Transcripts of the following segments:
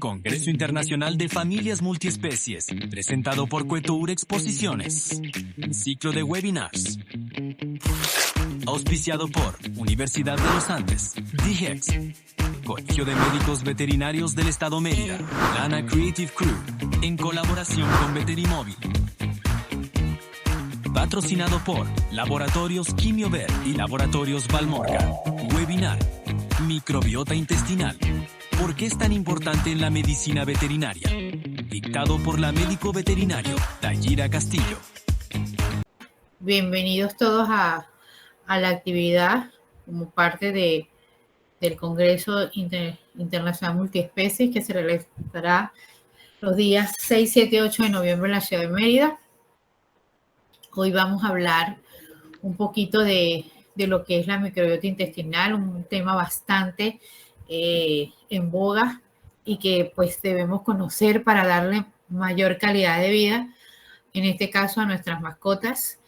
Congreso Internacional de Familias Multiespecies, presentado por Cuetour Exposiciones. Ciclo de webinars. Auspiciado por Universidad de los Andes, DIGEX, Colegio de Médicos Veterinarios del Estado Mérida, Lana Creative Crew, en colaboración con Veterimóvil. Patrocinado por Laboratorios Quimiover y Laboratorios Valmorca. Webinar: Microbiota intestinal. ¿Por qué es tan importante en la medicina veterinaria? Dictado por la médico veterinario Tayira Castillo. Bienvenidos todos a la actividad como parte del Congreso Internacional Multiespecies que se realizará los días 6, 7 y 8 de noviembre en la ciudad de Mérida. Hoy vamos a hablar un poquito de lo que es la microbiota intestinal, un tema bastante en boga y que pues debemos conocer para darle mayor calidad de vida, en este caso a nuestras mascotas,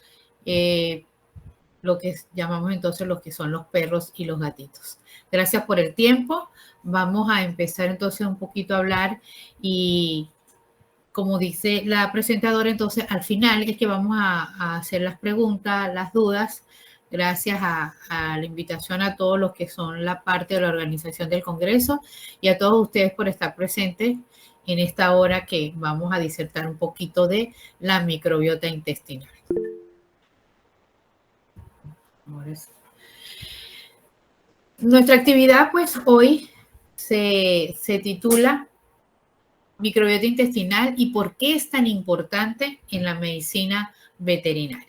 lo que llamamos entonces los que son los perros y los gatitos. Gracias por el tiempo. Vamos a empezar entonces un poquito a hablar y como dice la presentadora, entonces al final es que vamos a hacer las preguntas, las dudas, gracias a la invitación a todos los que son la parte de la organización del Congreso y a todos ustedes por estar presentes en esta hora que vamos a disertar un poquito de la microbiota intestinal. Nuestra actividad pues hoy se titula Microbiota intestinal y por qué es tan importante en la medicina veterinaria.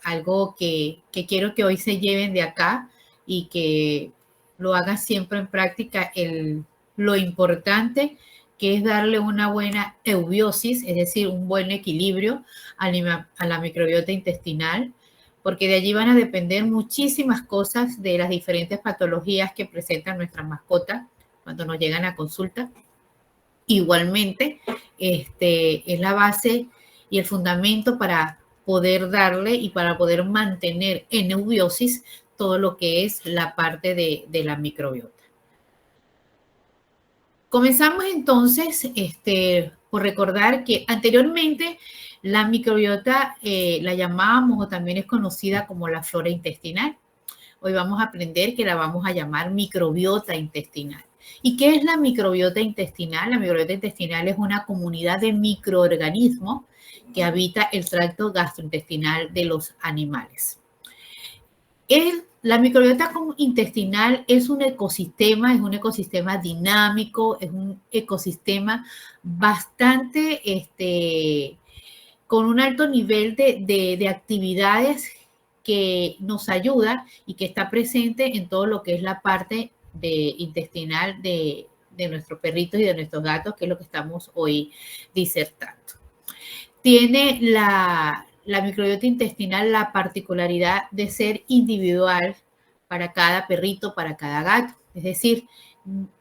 Algo que quiero que hoy se lleven de acá y que lo hagan siempre en práctica, lo importante que es darle una buena eubiosis, es decir, un buen equilibrio a la microbiota intestinal, porque de allí van a depender muchísimas cosas de las diferentes patologías que presentan nuestras mascotas cuando nos llegan a consulta. Igualmente, es la base y el fundamento para poder darle y para poder mantener en eubiosis todo lo que es la parte de la microbiota. Comenzamos entonces por recordar que anteriormente la microbiota la llamábamos o también es conocida como la flora intestinal. Hoy vamos a aprender que la vamos a llamar microbiota intestinal. ¿Y qué es la microbiota intestinal? La microbiota intestinal es una comunidad de microorganismos que habita el tracto gastrointestinal de los animales. La microbiota intestinal es un ecosistema dinámico, es un ecosistema bastante con un alto nivel de actividades que nos ayuda y que está presente en todo lo que es la parte intestinal de nuestros perritos y de nuestros gatos, que es lo que estamos hoy disertando. Tiene la microbiota intestinal la particularidad de ser individual para cada perrito, para cada gato. Es decir,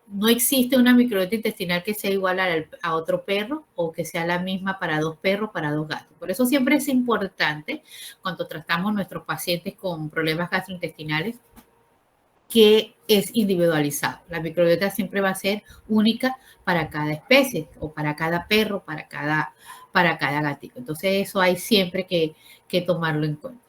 no existe una microbiota intestinal que sea igual a otro perro o que sea la misma para dos perros, para dos gatos. Por eso siempre es importante cuando tratamos nuestros pacientes con problemas gastrointestinales que es individualizado. La microbiota siempre va a ser única para cada especie o para cada perro, para cada gatito. Entonces eso hay siempre que tomarlo en cuenta.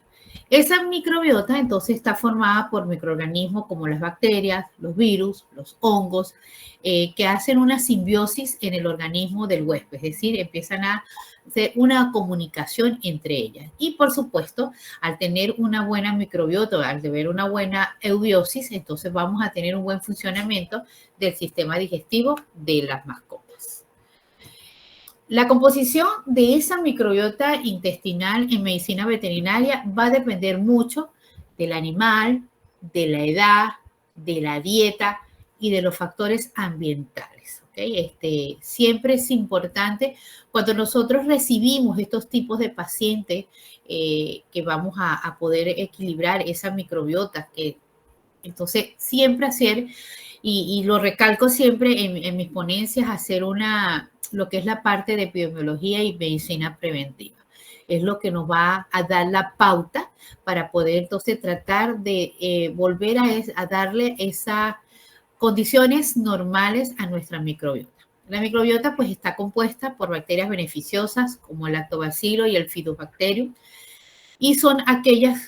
Esa microbiota entonces está formada por microorganismos como las bacterias, los virus, los hongos, que hacen una simbiosis en el organismo del huésped, es decir, empiezan a hacer una comunicación entre ellas. Y por supuesto, al tener una buena microbiota, al tener una buena eubiosis, entonces vamos a tener un buen funcionamiento del sistema digestivo de las mascotas. La composición de esa microbiota intestinal en medicina veterinaria va a depender mucho del animal, de la edad, de la dieta y de los factores ambientales. ¿Okay? Siempre es importante cuando nosotros recibimos estos tipos de pacientes que vamos a poder equilibrar esa microbiota. Entonces, siempre hacer, y lo recalco siempre en mis ponencias, hacer lo que es la parte de epidemiología y medicina preventiva. Es lo que nos va a dar la pauta para poder entonces tratar de volver a darle esa condiciones normales a nuestra microbiota. La microbiota pues está compuesta por bacterias beneficiosas como el lactobacilo y el Fidobacterium, y son aquellas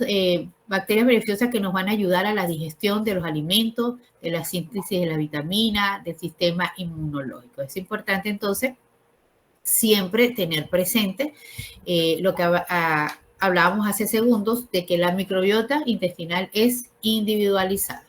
bacterias beneficiosas que nos van a ayudar a la digestión de los alimentos, de la síntesis de la vitamina, del sistema inmunológico. Es importante entonces siempre tener presente lo que hablábamos hace segundos, de que la microbiota intestinal es individualizada.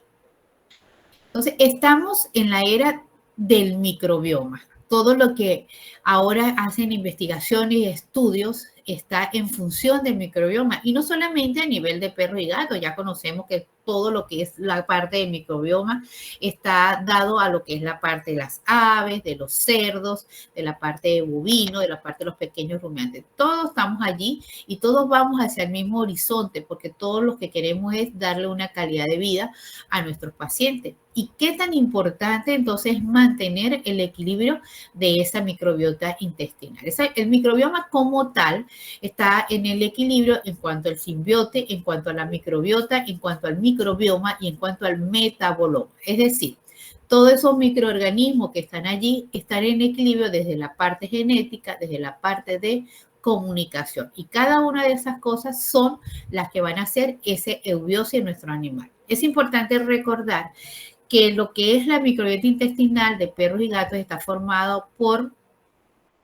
Entonces, estamos en la era del microbioma. Todo lo que ahora hacen investigaciones y estudios está en función del microbioma, y no solamente a nivel de perro y gato. Ya conocemos que todo lo que es la parte del microbioma está dado a lo que es la parte de las aves, de los cerdos, de la parte de bovino, de la parte de los pequeños rumiantes. Todos estamos allí y todos vamos hacia el mismo horizonte, porque todos lo que queremos es darle una calidad de vida a nuestros pacientes. ¿Y qué tan importante entonces es mantener el equilibrio de esa microbiota intestinal? El microbioma como tal está en el equilibrio en cuanto al simbiote, en cuanto a la microbiota, en cuanto al microbioma y en cuanto al metaboloma. Es decir, todos esos microorganismos que están allí están en equilibrio desde la parte genética, desde la parte de comunicación. Y cada una de esas cosas son las que van a hacer ese eubiosis en nuestro animal. Es importante recordar que lo que es la microbiota intestinal de perros y gatos está formado por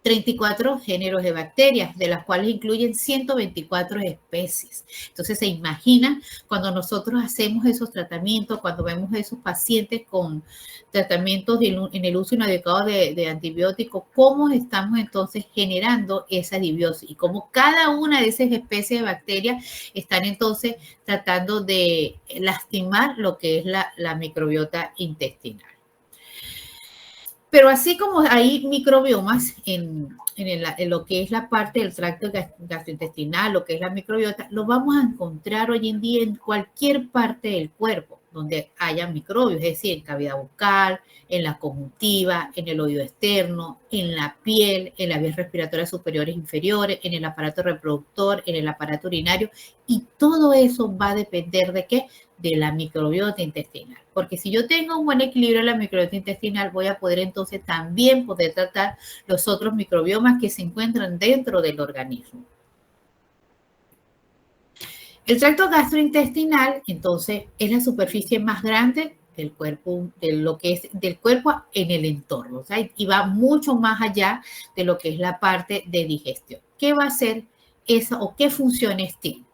34 géneros de bacterias, de las cuales incluyen 124 especies. Entonces, se imaginan cuando nosotros hacemos esos tratamientos, cuando vemos a esos pacientes con tratamientos en el uso inadecuado de antibióticos, cómo estamos entonces generando esa disbiosis y cómo cada una de esas especies de bacterias están entonces tratando de lastimar lo que es la microbiota intestinal. Pero así como hay microbiomas en lo que es la parte del tracto gastrointestinal, lo que es la microbiota, lo vamos a encontrar hoy en día en cualquier parte del cuerpo donde haya microbios, es decir, en cavidad bucal, en la conjuntiva, en el oído externo, en la piel, en las vías respiratorias superiores e inferiores, en el aparato reproductor, en el aparato urinario, y todo eso va a depender ¿de qué? De la microbiota intestinal. Porque si yo tengo un buen equilibrio en la microbiota intestinal, voy a poder entonces también poder tratar los otros microbiomas que se encuentran dentro del organismo. El tracto gastrointestinal, entonces, es la superficie más grande del cuerpo, de lo que es del cuerpo en el entorno, o sea, y va mucho más allá de lo que es la parte de digestión. ¿Qué va a hacer esa o qué funciones tiene?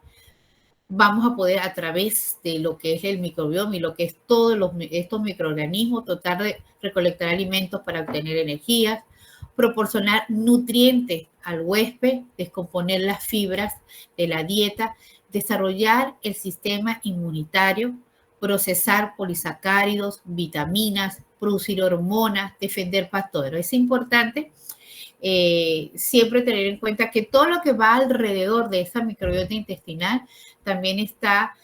Vamos a poder, a través de lo que es el microbioma y lo que es todos estos microorganismos, tratar de recolectar alimentos para obtener energías, proporcionar nutrientes al huésped, descomponer las fibras de la dieta, desarrollar el sistema inmunitario, procesar polisacáridos, vitaminas, producir hormonas, defender patógenos. Es importante siempre tener en cuenta que todo lo que va alrededor de esa microbiota intestinal también está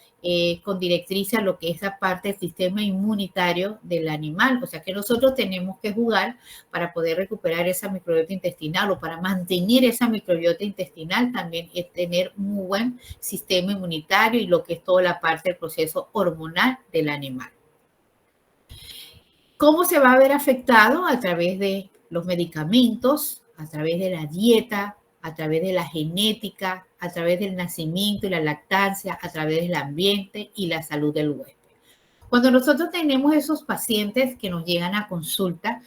con directriz a lo que es la parte del sistema inmunitario del animal. O sea que nosotros tenemos que jugar para poder recuperar esa microbiota intestinal o para mantener esa microbiota intestinal, también es tener un muy buen sistema inmunitario y lo que es toda la parte del proceso hormonal del animal. ¿Cómo se va a ver afectado? A través de los medicamentos, a través de la dieta, a través de la genética, a través del nacimiento y la lactancia, a través del ambiente y la salud del huésped. Cuando nosotros tenemos esos pacientes que nos llegan a consulta,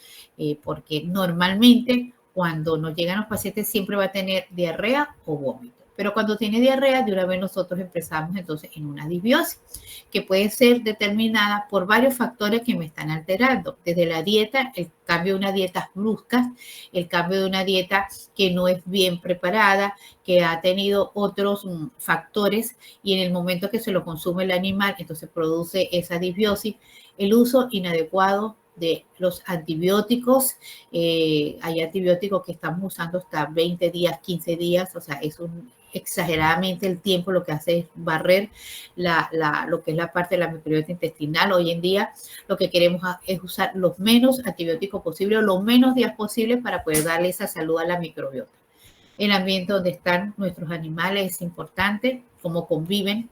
porque normalmente cuando nos llegan los pacientes siempre va a tener diarrea o vómito. Pero cuando tiene diarrea, de una vez nosotros empezamos entonces en una disbiosis, que puede ser determinada por varios factores que me están alterando. Desde la dieta, el cambio de una dieta brusca, el cambio de una dieta que no es bien preparada, que ha tenido otros factores y en el momento que se lo consume el animal, entonces produce esa disbiosis, el uso inadecuado de los antibióticos. Hay antibióticos que estamos usando hasta 20 días, 15 días, o sea, es exageradamente el tiempo lo que hace es barrer lo que es la parte de la microbiota intestinal. Hoy en día lo que queremos es usar los menos antibióticos posibles o los menos días posibles para poder darle esa salud a la microbiota. El ambiente donde están nuestros animales es importante, cómo conviven,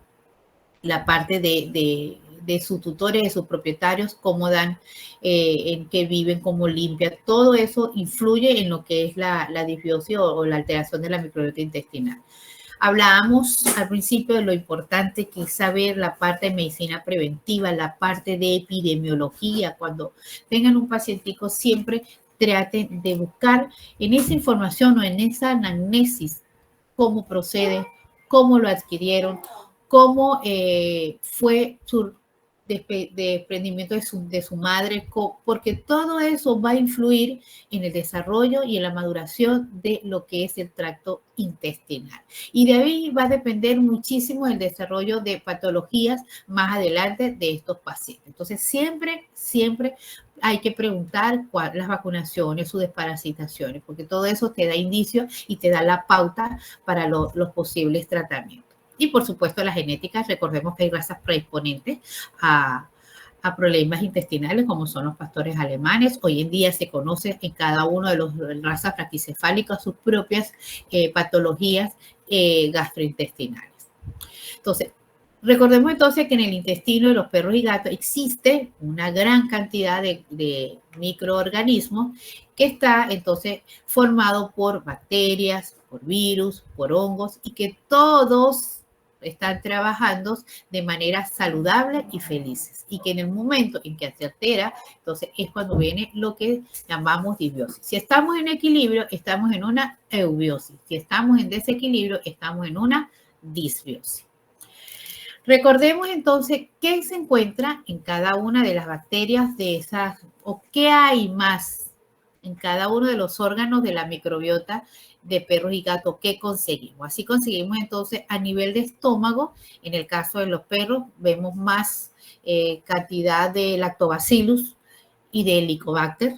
la parte de de sus tutores, de sus propietarios, cómo dan, en qué viven, cómo limpian. Todo eso influye en lo que es la disbiosis o la alteración de la microbiota intestinal. Hablábamos al principio de lo importante que es saber la parte de medicina preventiva, la parte de epidemiología. Cuando tengan un pacientico, siempre traten de buscar en esa información o en esa anamnesis cómo procede, cómo lo adquirieron, cómo fue su desprendimiento de su madre, porque todo eso va a influir en el desarrollo y en la maduración de lo que es el tracto intestinal. Y de ahí va a depender muchísimo el desarrollo de patologías más adelante de estos pacientes. Entonces, siempre hay que preguntar las vacunaciones, sus desparasitaciones, porque todo eso te da indicio y te da la pauta para los posibles tratamientos. Y por supuesto la genética, recordemos que hay razas predisponentes a problemas intestinales como son los pastores alemanes. Hoy en día se conoce en cada uno de las razas braquicefálicas sus propias patologías gastrointestinales. Entonces, recordemos entonces que en el intestino de los perros y gatos existe una gran cantidad de microorganismos que está entonces formado por bacterias, por virus, por hongos y que todos están trabajando de manera saludable y felices. Y que en el momento en que se altera, entonces es cuando viene lo que llamamos disbiosis. Si estamos en equilibrio, estamos en una eubiosis. Si estamos en desequilibrio, estamos en una disbiosis. Recordemos entonces qué se encuentra en cada una de las bacterias de esas, o qué hay más en cada uno de los órganos de la microbiota de perros y gatos, ¿qué conseguimos? Así conseguimos entonces a nivel de estómago, en el caso de los perros, vemos más cantidad de lactobacillus y de helicobacter.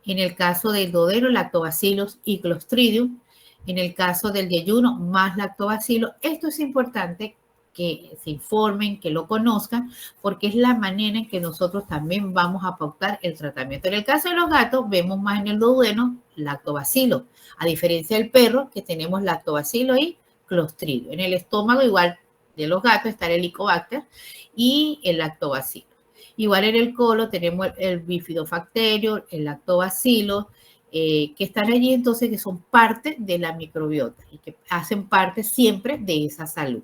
En el caso del duodeno, lactobacillus y clostridium. En el caso del yeyuno, más lactobacillus. Esto es importante que se informen, que lo conozcan, porque es la manera en que nosotros también vamos a pautar el tratamiento. En el caso de los gatos, vemos más en el duodeno lactobacillus, a diferencia del perro, que tenemos lactobacillus y clostridio. En el estómago, igual de los gatos, está el helicobacter y el lactobacillus. Igual en el colon tenemos el bifidobacterio, el lactobacillus, que están allí entonces, que son parte de la microbiota y que hacen parte siempre de esa salud.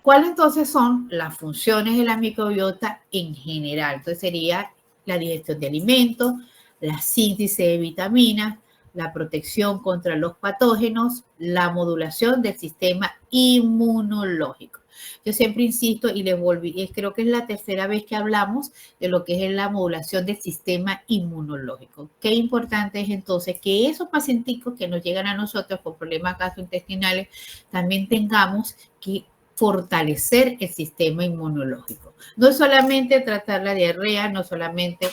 ¿Cuáles entonces son las funciones de la microbiota en general? Entonces sería la digestión de alimentos, la síntesis de vitaminas, la protección contra los patógenos, la modulación del sistema inmunológico. Yo siempre insisto y les volví, creo que es la tercera vez que hablamos de lo que es la modulación del sistema inmunológico. Qué importante es entonces que esos pacienticos que nos llegan a nosotros con problemas gastrointestinales también tengamos que fortalecer el sistema inmunológico. No es solamente tratar la diarrea, no solamente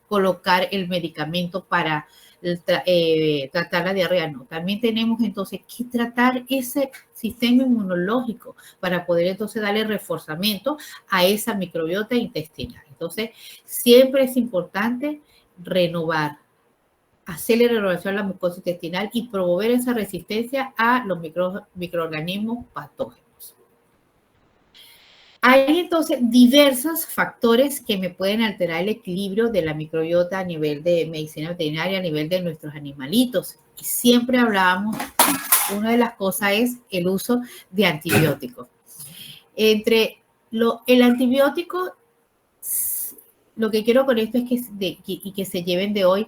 colocar el medicamento para tratar la diarrea, no. También tenemos entonces que tratar ese sistema inmunológico para poder entonces darle reforzamiento a esa microbiota intestinal. Entonces, siempre es importante renovar, hacerle renovación a la mucosa intestinal y promover esa resistencia a los microorganismos patógenos. Hay entonces diversos factores que me pueden alterar el equilibrio de la microbiota a nivel de medicina veterinaria, a nivel de nuestros animalitos. Y siempre hablábamos, una de las cosas es el uso de antibióticos. El antibiótico, lo que quiero con esto es que se lleven de hoy,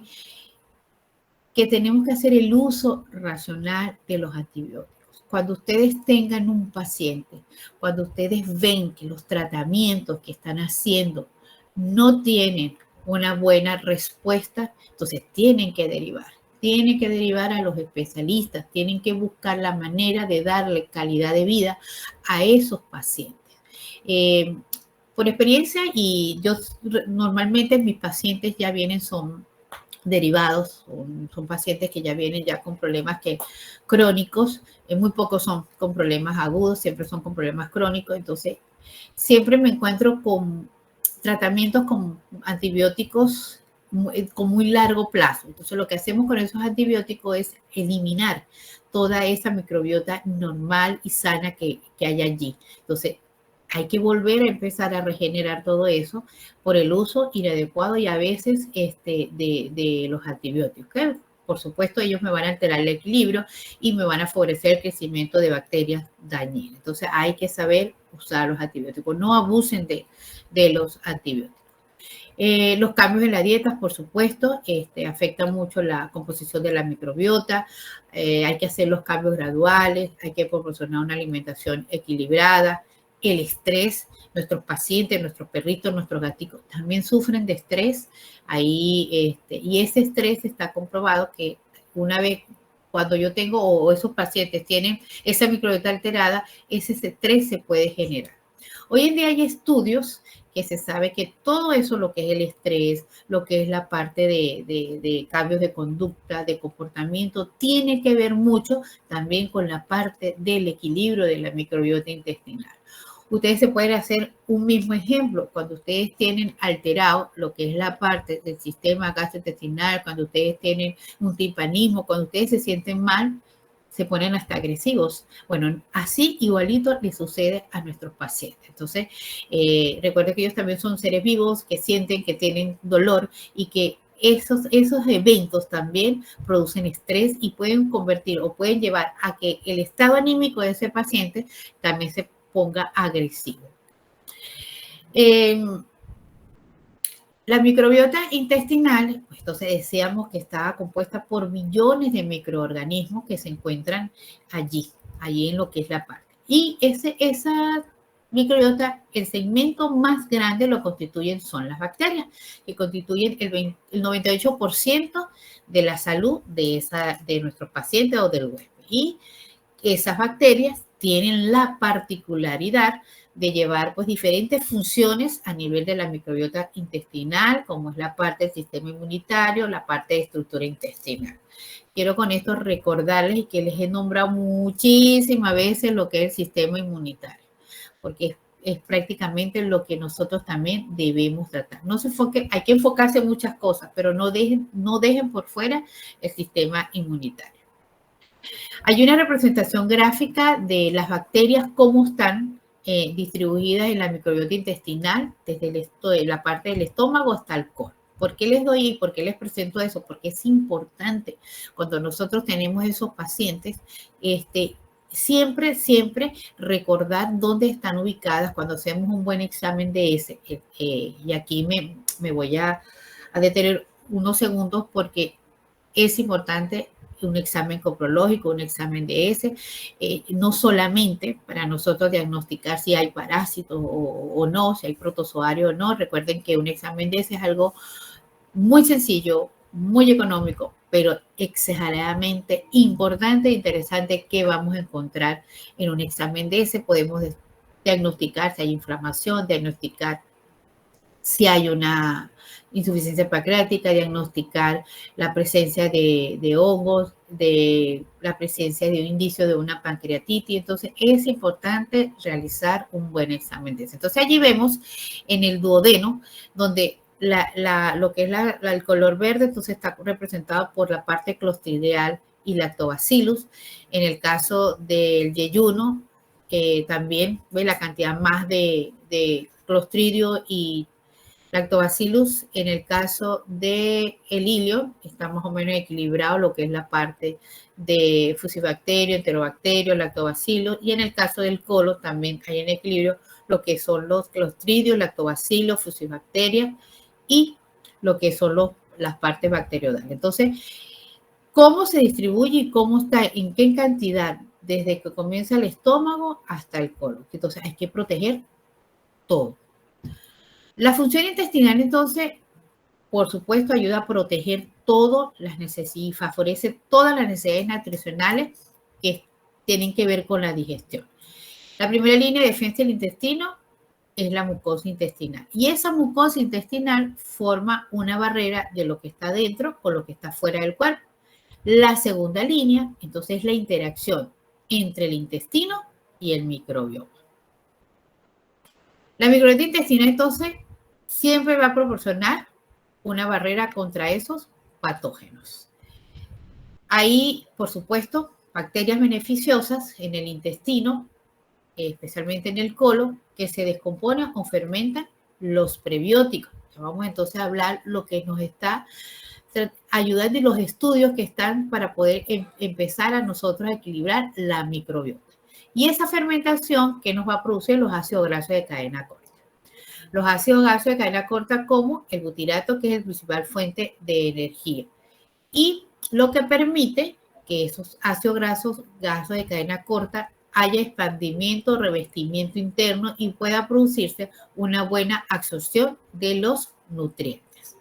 que tenemos que hacer el uso racional de los antibióticos. Cuando ustedes tengan un paciente, cuando ustedes ven que los tratamientos que están haciendo no tienen una buena respuesta, entonces tienen que derivar a los especialistas, tienen que buscar la manera de darle calidad de vida a esos pacientes. Por experiencia, y yo normalmente mis pacientes ya vienen, son derivados, son pacientes que ya vienen ya con problemas crónicos, muy pocos son con problemas agudos, siempre son con problemas crónicos, entonces siempre me encuentro con tratamientos con antibióticos con muy largo plazo. Entonces lo que hacemos con esos antibióticos es eliminar toda esa microbiota normal y sana que hay allí. Entonces hay que volver a empezar a regenerar todo eso por el uso inadecuado y a veces de los antibióticos. ¿Okay? Por supuesto, ellos me van a alterar el equilibrio y me van a favorecer el crecimiento de bacterias dañinas. Entonces, hay que saber usar los antibióticos. No abusen de los antibióticos. Los cambios en la dieta, por supuesto, afectan mucho la composición de la microbiota. Hay que hacer los cambios graduales, hay que proporcionar una alimentación equilibrada. El estrés, nuestros pacientes, nuestros perritos, nuestros gatitos también sufren de estrés. Ahí, y ese estrés está comprobado que una vez cuando yo tengo o esos pacientes tienen esa microbiota alterada, ese estrés se puede generar. Hoy en día hay estudios que se sabe que todo eso, lo que es el estrés, lo que es la parte de cambios de conducta, de comportamiento, tiene que ver mucho también con la parte del equilibrio de la microbiota intestinal. Ustedes se pueden hacer un mismo ejemplo cuando ustedes tienen alterado lo que es la parte del sistema gastrointestinal, cuando ustedes tienen un timpanismo, cuando ustedes se sienten mal, se ponen hasta agresivos. Bueno, así igualito le sucede a nuestros pacientes. Entonces, recuerden que ellos también son seres vivos que sienten, que tienen dolor y que esos eventos también producen estrés y pueden convertir o pueden llevar a que el estado anímico de ese paciente también se ponga agresivo. La microbiota intestinal, pues, entonces decíamos que estaba compuesta por millones de microorganismos que se encuentran allí en lo que es la parte. Y esa microbiota, el segmento más grande lo constituyen son las bacterias, que constituyen el 98% de la salud de nuestros pacientes o del huésped. Y esas bacterias tienen la particularidad de llevar pues diferentes funciones a nivel de la microbiota intestinal, como es la parte del sistema inmunitario, la parte de estructura intestinal. Quiero con esto recordarles y que les he nombrado muchísimas veces lo que es el sistema inmunitario, porque es prácticamente lo que nosotros también debemos tratar. No se enfoque, hay que enfocarse en muchas cosas, pero no dejen por fuera el sistema inmunitario. Hay una representación gráfica de las bacterias, cómo están distribuidas en la microbiota intestinal, desde la parte del estómago hasta el colon. ¿Por qué les doy y por qué les presento eso? Porque es importante cuando nosotros tenemos esos pacientes, siempre recordar dónde están ubicadas cuando hacemos un buen examen de ese. Y aquí me voy a detener unos segundos porque es importante un examen coprológico, un examen de ese, no solamente para nosotros diagnosticar si hay parásitos o no, si hay protozoario o no. Recuerden que un examen de ese es algo muy sencillo, muy económico, pero exageradamente importante e interesante que vamos a encontrar en un examen de ese. Podemos diagnosticar si hay inflamación, diagnosticar si hay una insuficiencia pancreática, diagnosticar la presencia de hongos, de la presencia de un indicio de una pancreatitis. Entonces, es importante realizar un buen examen de eso. Entonces, allí vemos en el duodeno, donde lo que es el color verde, entonces está representado por la parte clostridial y lactobacillus. En el caso del yeyuno, también ve la cantidad más de clostridio y lactobacillus. En el caso del hilio, está más o menos equilibrado lo que es la parte de fucibacterio, enterobacterio, lactobacillus. Y en el caso del colon también hay en equilibrio lo que son los clostridios, lactobacillus, fucibacterias y lo que son las partes bacteriodales. Entonces, ¿cómo se distribuye y cómo está, en qué cantidad? Desde que comienza el estómago hasta el colon. Entonces, hay que proteger todo. La función intestinal, entonces, por supuesto, ayuda a proteger todas las necesidades y favorece todas las necesidades nutricionales que tienen que ver con la digestión. La primera línea de defensa del intestino es la mucosa intestinal. Y esa mucosa intestinal forma una barrera de lo que está dentro con lo que está fuera del cuerpo. La segunda línea, entonces, es la interacción entre el intestino y el microbioma. La microbiota intestinal, entonces, siempre va a proporcionar una barrera contra esos patógenos. Hay, por supuesto, bacterias beneficiosas en el intestino especialmente en el colon, que se descomponen o fermentan los prebióticos. Vamos entonces a hablar lo que nos está ayudando y los estudios que están para poder empezar a nosotros a equilibrar la microbiota. Y esa fermentación que nos va a producir los ácidos grasos de cadena corta. Los ácidos grasos de cadena corta como el butirato, que es el principal fuente de energía. Y lo que permite que esos ácidos grasos de cadena corta haya expandimiento, revestimiento interno y pueda producirse una buena absorción de los nutrientes.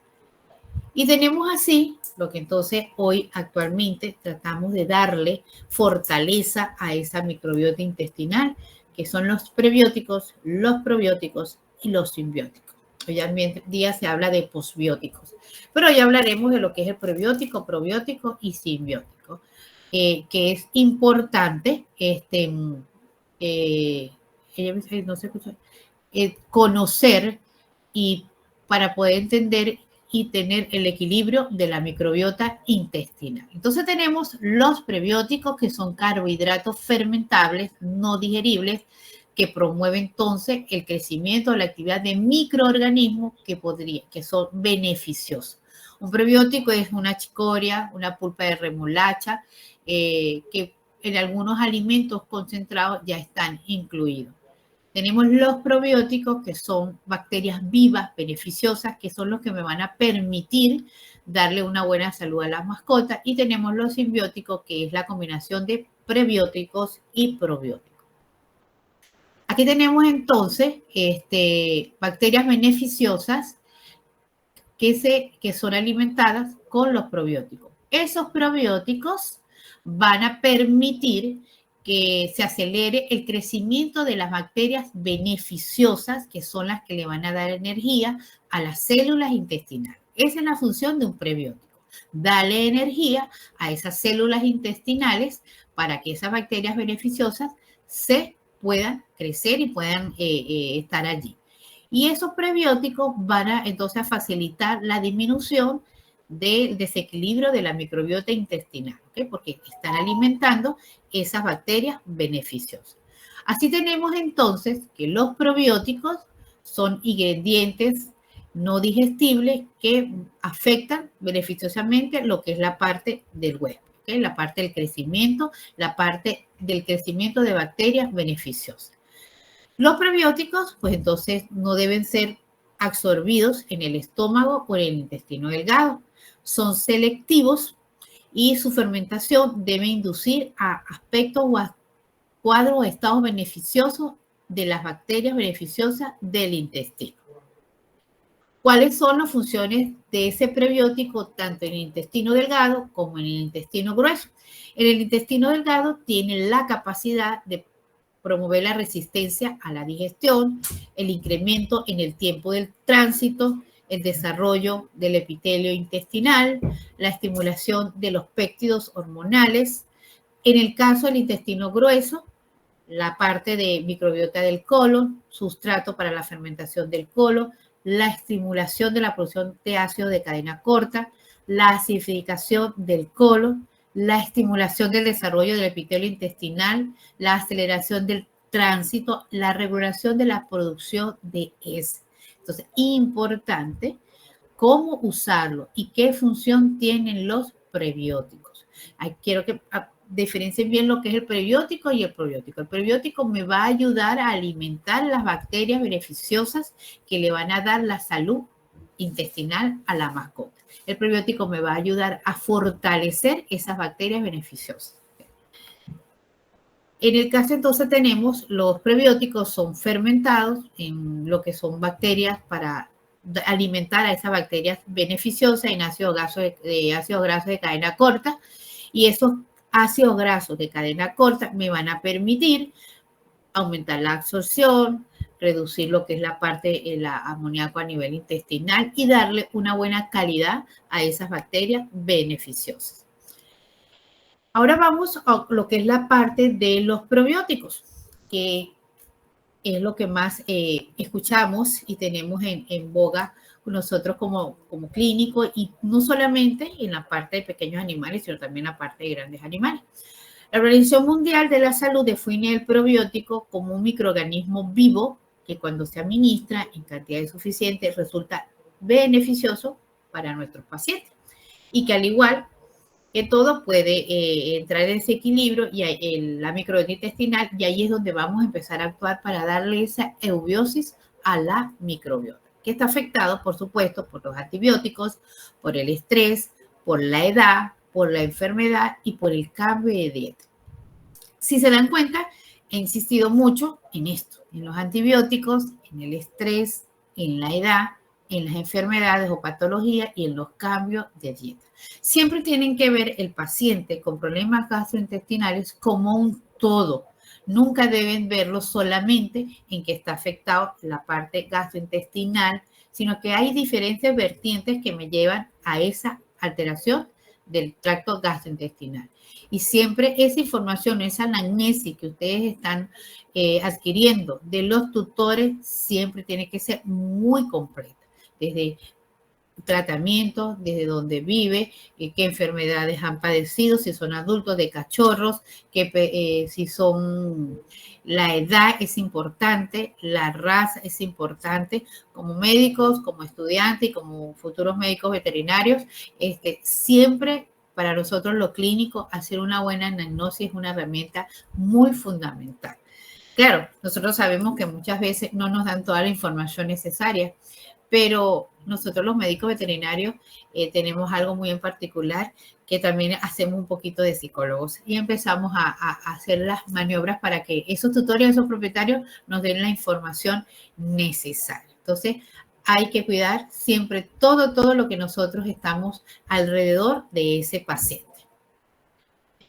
Y tenemos así lo que entonces hoy actualmente tratamos de darle fortaleza a esa microbiota intestinal, que son los prebióticos, los probióticos y los simbióticos. Hoy en día se habla de posbióticos, pero hoy hablaremos de lo que es el prebiótico, probiótico y simbiótico, que es importante conocer y para poder entender y tener el equilibrio de la microbiota intestinal. Entonces tenemos los prebióticos, que son carbohidratos fermentables, no digeribles, que promueven entonces el crecimiento, la actividad de microorganismos que son beneficiosos. Un prebiótico es una chicoria, una pulpa de remolacha, que en algunos alimentos concentrados ya están incluidos. Tenemos los probióticos, que son bacterias vivas, beneficiosas, que son los que me van a permitir darle una buena salud a las mascotas. Y tenemos los simbióticos, que es la combinación de prebióticos y probióticos. Aquí tenemos entonces bacterias beneficiosas que son alimentadas con los probióticos. Esos probióticos van a permitir que se acelere el crecimiento de las bacterias beneficiosas, que son las que le van a dar energía a las células intestinales. Esa es la función de un prebiótico. Darle energía a esas células intestinales para que esas bacterias beneficiosas se puedan crecer y puedan estar allí. Y esos prebióticos van a entonces a facilitar la disminución del desequilibrio de la microbiota intestinal, ¿okay? Porque están alimentando esas bacterias beneficiosas. Así tenemos entonces que los probióticos son ingredientes no digestibles que afectan beneficiosamente lo que es la parte del huésped, ¿okay? La parte del crecimiento, la parte del crecimiento de bacterias beneficiosas. Los prebióticos, pues entonces no deben ser absorbidos en el estómago o en el intestino delgado. Son selectivos y su fermentación debe inducir a aspectos o a cuadros o estados beneficiosos de las bacterias beneficiosas del intestino. ¿Cuáles son las funciones de ese prebiótico tanto en el intestino delgado como en el intestino grueso? En el intestino delgado tiene la capacidad de promover la resistencia a la digestión, el incremento en el tiempo del tránsito, el desarrollo del epitelio intestinal, la estimulación de los péptidos hormonales. En el caso del intestino grueso, la parte de microbiota del colon, sustrato para la fermentación del colon, la estimulación de la producción de ácido de cadena corta, la acidificación del colon, la estimulación del desarrollo del epitelio intestinal, la aceleración del tránsito, la regulación de la producción de heces. Entonces, importante cómo usarlo y qué función tienen los prebióticos. Quiero que diferencien bien lo que es el prebiótico y el probiótico. El prebiótico me va a ayudar a alimentar las bacterias beneficiosas que le van a dar la salud intestinal a la mascota. El prebiótico me va a ayudar a fortalecer esas bacterias beneficiosas. En el caso entonces tenemos los prebióticos son fermentados en lo que son bacterias para alimentar a esas bacterias beneficiosas en ácidos grasos de cadena corta, y esos ácidos grasos de cadena corta me van a permitir aumentar la absorción, reducir lo que es la parte, el amoníaco a nivel intestinal y darle una buena calidad a esas bacterias beneficiosas. Ahora vamos a lo que es la parte de los probióticos, que es lo que más escuchamos y tenemos en boga nosotros como clínicos, y no solamente en la parte de pequeños animales, sino también en la parte de grandes animales. La Organización Mundial de la Salud define el probiótico como un microorganismo vivo que cuando se administra en cantidades suficientes resulta beneficioso para nuestros pacientes y que al igual que todo puede entrar en ese equilibrio y la microbiota intestinal, y ahí es donde vamos a empezar a actuar para darle esa eubiosis a la microbiota, que está afectado, por supuesto, por los antibióticos, por el estrés, por la edad, por la enfermedad y por el cambio de dieta. Si se dan cuenta, he insistido mucho en esto, en los antibióticos, en el estrés, en la edad, en las enfermedades o patologías y en los cambios de dieta. Siempre tienen que ver el paciente con problemas gastrointestinales como un todo. Nunca deben verlo solamente en que está afectado la parte gastrointestinal, sino que hay diferentes vertientes que me llevan a esa alteración del tracto gastrointestinal. Y siempre esa información, esa anamnesis que ustedes están adquiriendo de los tutores, siempre tiene que ser muy completa. Desde tratamiento, desde dónde vive, qué enfermedades han padecido, si son adultos, de cachorros, si son, la edad es importante, la raza es importante. Como médicos, como estudiantes y como futuros médicos veterinarios, siempre para nosotros lo clínico, hacer una buena diagnosis es una herramienta muy fundamental. Claro, nosotros sabemos que muchas veces no nos dan toda la información necesaria, pero nosotros los médicos veterinarios tenemos algo muy en particular, que también hacemos un poquito de psicólogos y empezamos a hacer las maniobras para que esos tutores, esos propietarios nos den la información necesaria. Entonces, hay que cuidar siempre todo lo que nosotros estamos alrededor de ese paciente.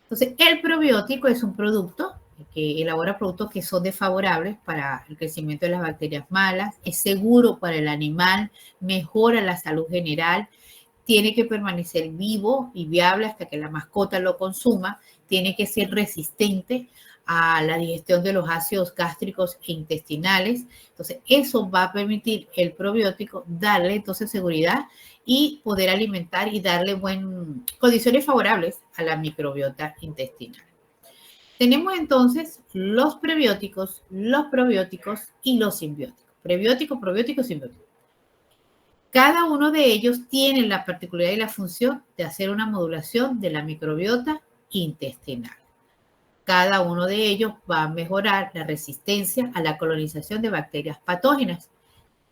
Entonces, el probiótico es un producto que elabora productos que son desfavorables para el crecimiento de las bacterias malas, es seguro para el animal, mejora la salud general, tiene que permanecer vivo y viable hasta que la mascota lo consuma, tiene que ser resistente a la digestión de los ácidos gástricos e intestinales. Entonces, eso va a permitir el probiótico darle entonces seguridad y poder alimentar y darle condiciones favorables a la microbiota intestinal. Tenemos entonces los prebióticos, los probióticos y los simbióticos. Prebiótico, probiótico, simbiótico. Cada uno de ellos tiene la particularidad y la función de hacer una modulación de la microbiota intestinal. Cada uno de ellos va a mejorar la resistencia a la colonización de bacterias patógenas.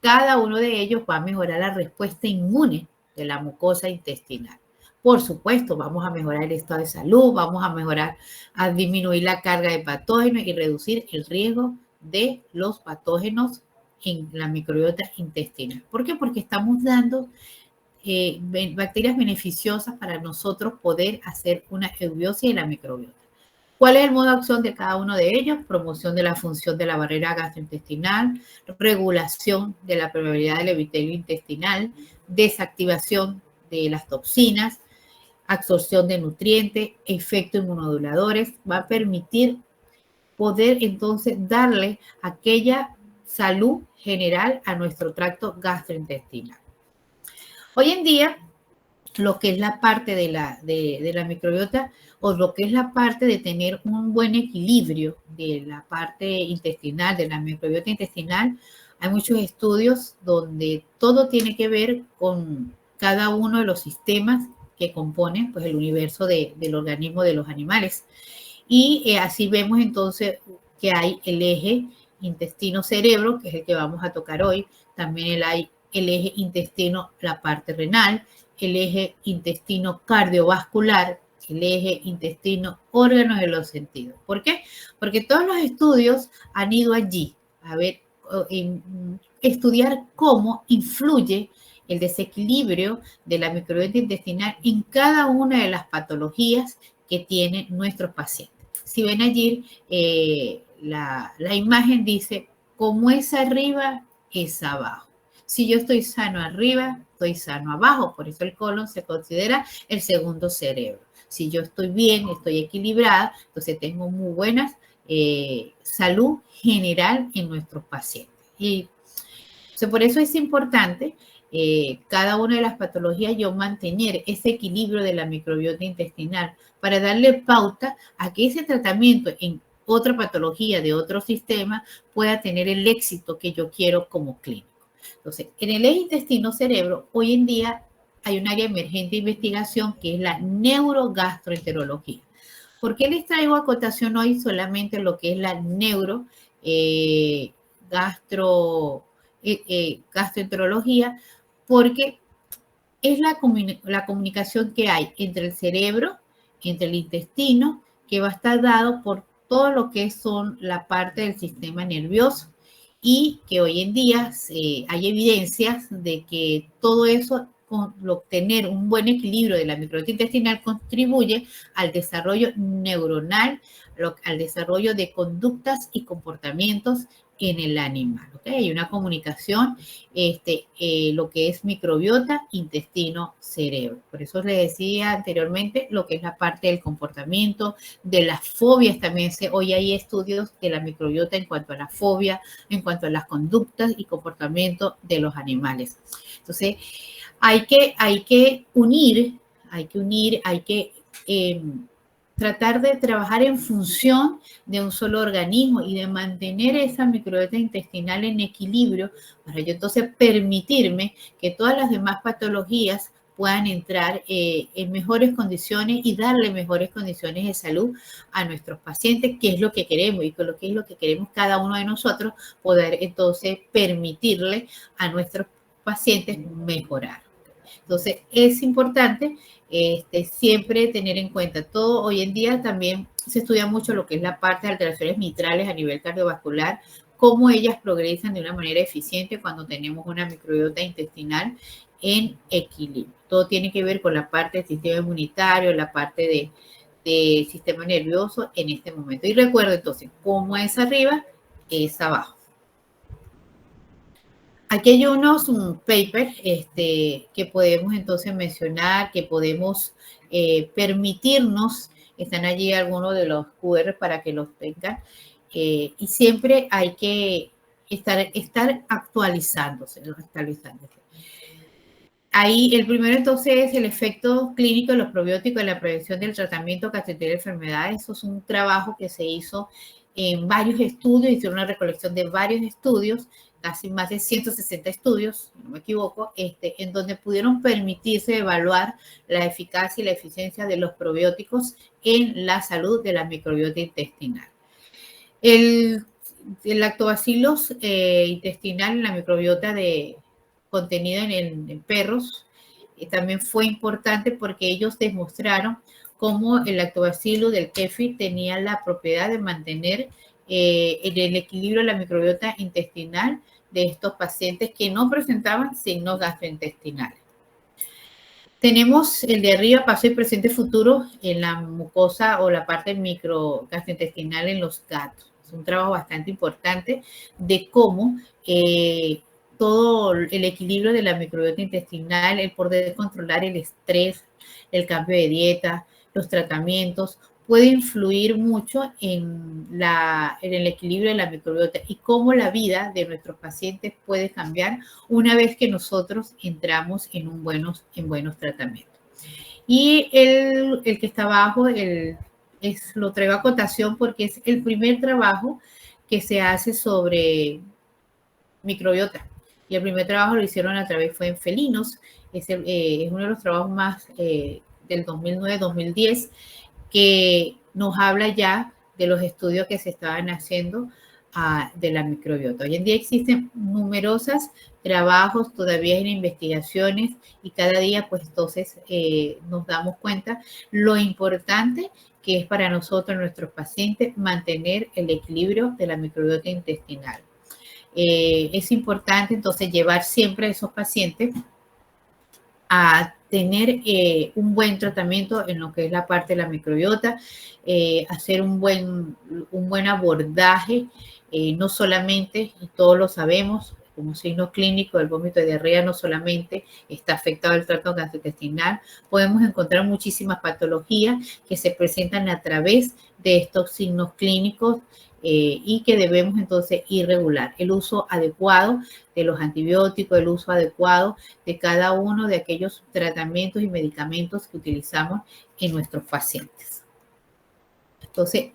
Cada uno de ellos va a mejorar la respuesta inmune de la mucosa intestinal. Por supuesto, vamos a mejorar el estado de salud, vamos a disminuir la carga de patógenos y reducir el riesgo de los patógenos en la microbiota intestinal. ¿Por qué? Porque estamos dando bacterias beneficiosas para nosotros poder hacer una eubiosis de la microbiota. ¿Cuál es el modo de acción de cada uno de ellos? Promoción de la función de la barrera gastrointestinal, regulación de la permeabilidad del epitelio intestinal, desactivación de las toxinas, absorción de nutrientes, efectos inmunomoduladores. Va a permitir poder entonces darle aquella salud general a nuestro tracto gastrointestinal. Hoy en día, lo que es la parte de la microbiota o lo que es la parte de tener un buen equilibrio de la parte intestinal, de la microbiota intestinal, hay muchos estudios donde todo tiene que ver con cada uno de los sistemas que componen pues, el universo del organismo de los animales. Y así vemos entonces que hay el eje intestino-cerebro, que es el que vamos a tocar hoy. También hay el eje intestino, la parte renal, el eje intestino cardiovascular, el eje intestino órganos de los sentidos. ¿Por qué? Porque todos los estudios han ido allí a ver, estudiar cómo influye el desequilibrio de la microbiota intestinal en cada una de las patologías que tienen nuestros pacientes. Si ven allí, la imagen dice, como es arriba, es abajo. Si yo estoy sano arriba, estoy sano abajo. Por eso el colon se considera el segundo cerebro. Si yo estoy bien, estoy equilibrada, entonces tengo muy buena salud general en nuestros pacientes. Y por eso es importante cada una de las patologías, yo mantener ese equilibrio de la microbiota intestinal para darle pauta a que ese tratamiento en otra patología de otro sistema pueda tener el éxito que yo quiero como clínico. Entonces, en el eje intestino-cerebro, hoy en día hay un área emergente de investigación que es la neurogastroenterología. ¿Por qué les traigo a cotación hoy solamente lo que es la gastroenterología? Porque es la comunicación que hay entre el cerebro, entre el intestino, que va a estar dado por todo lo que son la parte del sistema nervioso, y que hoy en día hay evidencias de que todo eso, tener un buen equilibrio de la microbiota intestinal, contribuye al desarrollo neuronal, al desarrollo de conductas y comportamientos en el animal. ¿Okay? Hay una comunicación, lo que es microbiota, intestino, cerebro. Por eso les decía anteriormente lo que es la parte del comportamiento, de las fobias también. Hoy hay estudios de la microbiota en cuanto a la fobia, en cuanto a las conductas y comportamientos de los animales. Entonces, hay que unir, tratar de trabajar en función de un solo organismo y de mantener esa microbiota intestinal en equilibrio para yo entonces permitirme que todas las demás patologías puedan entrar en mejores condiciones y darle mejores condiciones de salud a nuestros pacientes, que es lo que queremos y que es lo que queremos cada uno de nosotros, poder entonces permitirle a nuestros pacientes mejorar. Entonces, es importante siempre tener en cuenta todo. Hoy en día también se estudia mucho lo que es la parte de alteraciones mitrales a nivel cardiovascular, cómo ellas progresan de una manera eficiente cuando tenemos una microbiota intestinal en equilibrio. Todo tiene que ver con la parte del sistema inmunitario, la parte del sistema nervioso en este momento. Y recuerdo entonces, cómo es arriba, es abajo. Aquí hay unos papers que podemos entonces mencionar, que podemos permitirnos. Están allí algunos de los QR para que los tengan. Y siempre hay que estar actualizándose. Ahí el primero entonces es el efecto clínico de los probióticos en la prevención del tratamiento gastrointestinal de enfermedades. Eso es un trabajo que se hizo en varios estudios, hicieron una recolección de varios estudios, casi más de 160 estudios, si no me equivoco, en donde pudieron permitirse evaluar la eficacia y la eficiencia de los probióticos en la salud de la microbiota intestinal. El lactobacillus intestinal en la microbiota contenida en perros también fue importante porque ellos demostraron cómo el lactobacillus del kéfir tenía la propiedad de mantener el equilibrio de la microbiota intestinal de estos pacientes que no presentaban signos gastrointestinales. Tenemos el de arriba, pasado y presente futuro en la mucosa o la parte microgastrointestinal en los gatos. Es un trabajo bastante importante de cómo todo el equilibrio de la microbiota intestinal, el poder controlar el estrés, el cambio de dieta, los tratamientos, puede influir mucho en el equilibrio de la microbiota y cómo la vida de nuestros pacientes puede cambiar una vez que nosotros entramos en buenos tratamientos. Y el que está abajo lo traigo a cotación porque es el primer trabajo que se hace sobre microbiota. Y el primer trabajo lo hicieron fue en felinos. Es uno de los trabajos más del 2009-2010 que nos habla ya de los estudios que se estaban haciendo de la microbiota. Hoy en día existen numerosos trabajos todavía en investigaciones y cada día pues entonces nos damos cuenta lo importante que es para nosotros, nuestros pacientes, mantener el equilibrio de la microbiota intestinal. Es importante entonces llevar siempre a esos pacientes a tener un buen tratamiento en lo que es la parte de la microbiota, hacer un buen abordaje, no solamente, y todos lo sabemos, como signo clínico del vómito de diarrea no solamente está afectado el tracto gastrointestinal, podemos encontrar muchísimas patologías que se presentan a través de estos signos clínicos y que debemos entonces ir regular. El uso adecuado de los antibióticos, el uso adecuado de cada uno de aquellos tratamientos y medicamentos que utilizamos en nuestros pacientes. Entonces,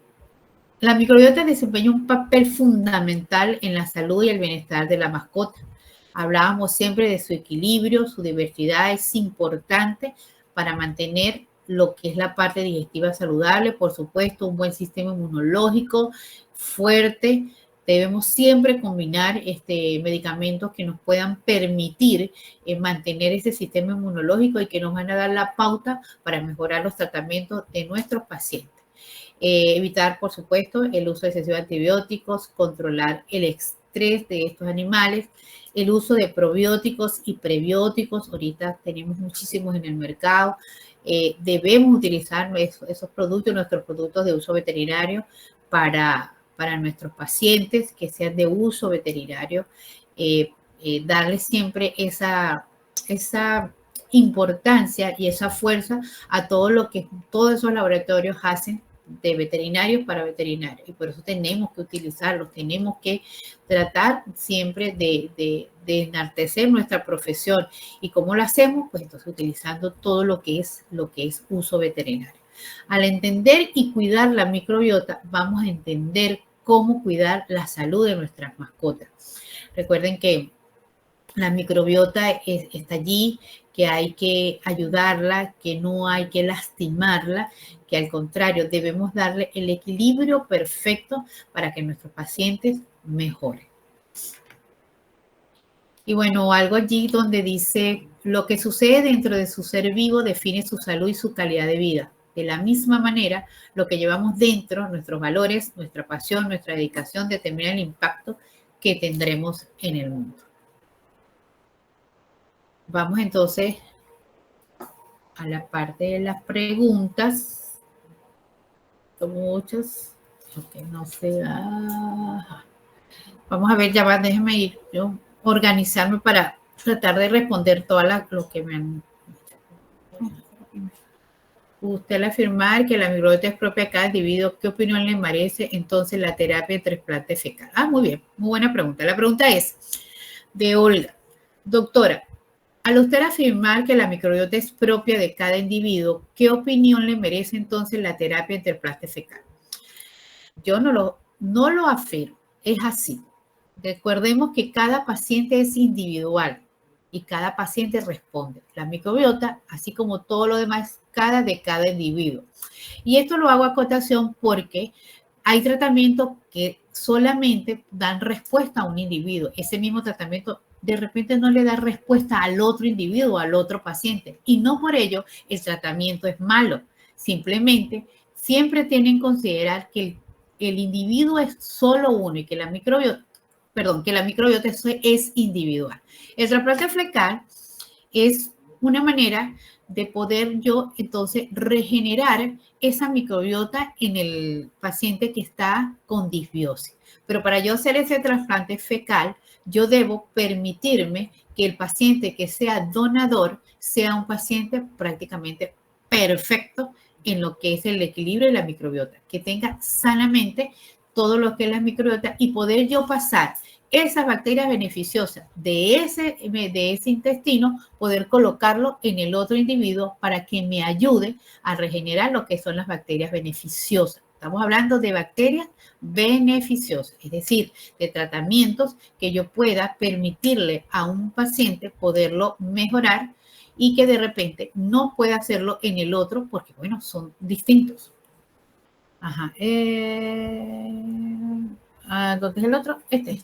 la microbiota desempeña un papel fundamental en la salud y el bienestar de la mascota. Hablábamos siempre de su equilibrio, su diversidad es importante para mantener lo que es la parte digestiva saludable, por supuesto, un buen sistema inmunológico fuerte. Debemos siempre combinar medicamentos que nos puedan permitir mantener ese sistema inmunológico y que nos van a dar la pauta para mejorar los tratamientos de nuestros pacientes. Evitar, por supuesto, el uso excesivo de antibióticos, controlar el estrés de estos animales, el uso de probióticos y prebióticos. Ahorita tenemos muchísimos en el mercado. Debemos utilizar esos productos, nuestros productos de uso veterinario para nuestros pacientes que sean de uso veterinario. Darles siempre esa importancia y esa fuerza a todo lo que todos esos laboratorios hacen de veterinarios para veterinarios, y por eso tenemos que utilizarlos, tenemos que tratar siempre de enaltecer nuestra profesión. ¿Y cómo lo hacemos? Pues entonces utilizando todo lo que es uso veterinario. Al entender y cuidar la microbiota, vamos a entender cómo cuidar la salud de nuestras mascotas. Recuerden que la microbiota está allí, que hay que ayudarla, que no hay que lastimarla, que al contrario debemos darle el equilibrio perfecto para que nuestros pacientes mejoren. Y bueno, algo allí donde dice, lo que sucede dentro de su ser vivo define su salud y su calidad de vida. De la misma manera, lo que llevamos dentro, nuestros valores, nuestra pasión, nuestra dedicación, determina el impacto que tendremos en el mundo. Vamos entonces a la parte de las preguntas. Son muchas. Okay, no sé. Vamos a ver, ya va, déjenme ir yo organizarme para tratar de responder todas lo que me han. Usted al afirmar que la microbiota es propia de cada individuo, ¿qué opinión le merece entonces la terapia de trasplante fecal? Muy bien, muy buena pregunta. La pregunta es de Olga. Doctora, al usted afirmar que la microbiota es propia de cada individuo, ¿qué opinión le merece entonces la terapia de trasplante fecal? Yo no lo afirmo, es así. Recordemos que cada paciente es individual y cada paciente responde. La microbiota, así como todo lo demás, de cada individuo. Y esto lo hago a acotación porque hay tratamientos que solamente dan respuesta a un individuo. Ese mismo tratamiento de repente no le da respuesta al otro individuo, al otro paciente. Y no por ello el tratamiento es malo. Simplemente siempre tienen que considerar que el individuo es solo uno y que la microbiota es individual. El trasplante fecal es una manera de poder yo entonces regenerar esa microbiota en el paciente que está con disbiosis. Pero para yo hacer ese trasplante fecal, yo debo permitirme que el paciente que sea donador sea un paciente prácticamente perfecto en lo que es el equilibrio de la microbiota, que tenga sanamente todo lo que es la microbiota y poder yo pasar esas bacterias beneficiosas de ese intestino, poder colocarlo en el otro individuo para que me ayude a regenerar lo que son las bacterias beneficiosas. Estamos hablando de bacterias beneficiosas, es decir, de tratamientos que yo pueda permitirle a un paciente poderlo mejorar y que de repente no pueda hacerlo en el otro porque, bueno, son distintos. Ajá. ¿Dónde es el otro? Este.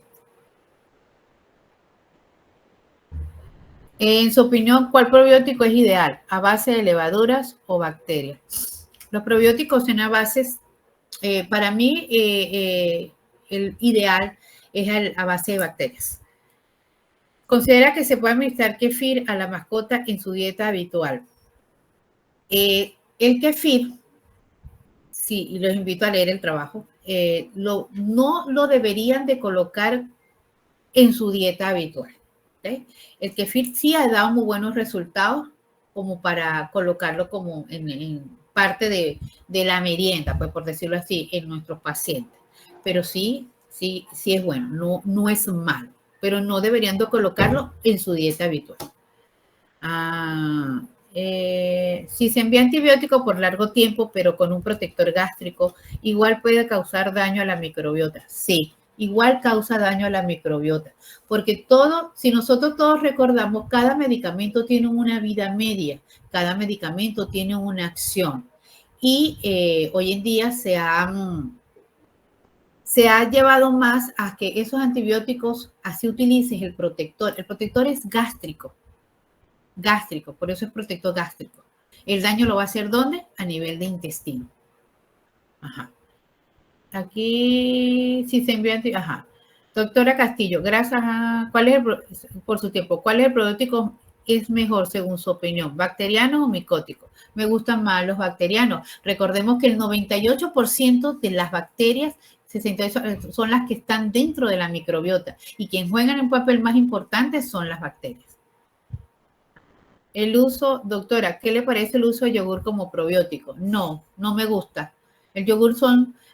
En su opinión, ¿cuál probiótico es ideal? ¿A base de levaduras o bacterias? Los probióticos en a bases, para mí, el ideal es a base de bacterias. Considera que se puede administrar kéfir a la mascota en su dieta habitual. El kéfir, sí, y los invito a leer el trabajo, no lo deberían de colocar en su dieta habitual. ¿Okay? El kefir sí ha dado muy buenos resultados como para colocarlo como en parte de la merienda, pues por decirlo así, en nuestros pacientes. Pero sí es bueno, no es malo, pero no deberían de colocarlo en su dieta habitual. Si se envía antibiótico por largo tiempo, pero con un protector gástrico, igual puede causar daño a la microbiota. Sí, igual causa daño a la microbiota, porque si nosotros todos recordamos, cada medicamento tiene una vida media, cada medicamento tiene una acción. Y hoy en día se ha llevado más a que esos antibióticos, así utilices el protector. El protector es gástrico, por eso es protector gástrico. El daño lo va a hacer ¿dónde? A nivel de intestino. Ajá. Aquí sí se envía. Ajá. Doctora Castillo, gracias por su tiempo. ¿Cuál es el probiótico es mejor según su opinión? ¿Bacteriano o micótico? Me gustan más los bacterianos. Recordemos que el 98% de las bacterias son las que están dentro de la microbiota y quienes juegan un papel más importante son las bacterias. El uso, doctora, ¿qué le parece el uso de yogur como probiótico? No me gusta. El yogur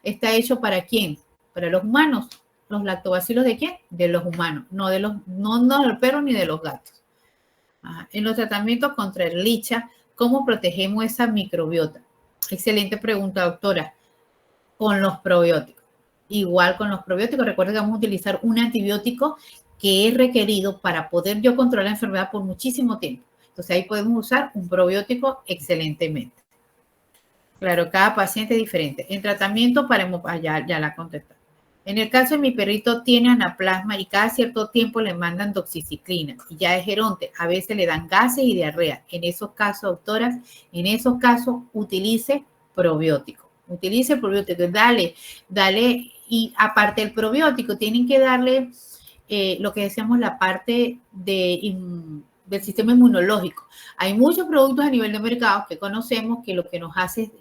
está hecho ¿para quién? Para los humanos. ¿Los lactobacilos de quién? De los humanos, no de los perros ni de los gatos. En los tratamientos contra el licha, ¿cómo protegemos esa microbiota? Excelente pregunta, doctora. Con los probióticos. Igual con los probióticos, recuerden que vamos a utilizar un antibiótico que es requerido para poder yo controlar la enfermedad por muchísimo tiempo. Entonces ahí podemos usar un probiótico excelentemente. Claro, cada paciente es diferente. En tratamiento ya la contesté. En el caso de mi perrito tiene anaplasma y cada cierto tiempo le mandan doxiciclina y ya es geronte. A veces le dan gases y diarrea. En esos casos, doctoras, utilice probiótico. Utilice probiótico. Dale. Y aparte del probiótico, tienen que darle lo que decíamos, la parte del sistema inmunológico. Hay muchos productos a nivel de mercado que conocemos que lo que nos hace,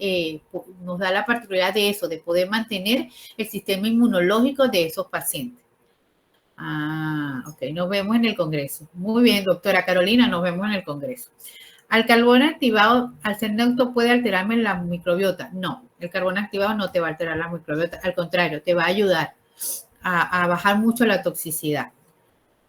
nos da la particularidad de eso, de poder mantener el sistema inmunológico de esos pacientes. Ok, nos vemos en el congreso. Muy bien, doctora Carolina, nos vemos en el congreso. ¿Al carbón activado, al ser neutro, puede alterarme la microbiota? No, el carbón activado no te va a alterar la microbiota, al contrario, te va a ayudar a bajar mucho la toxicidad.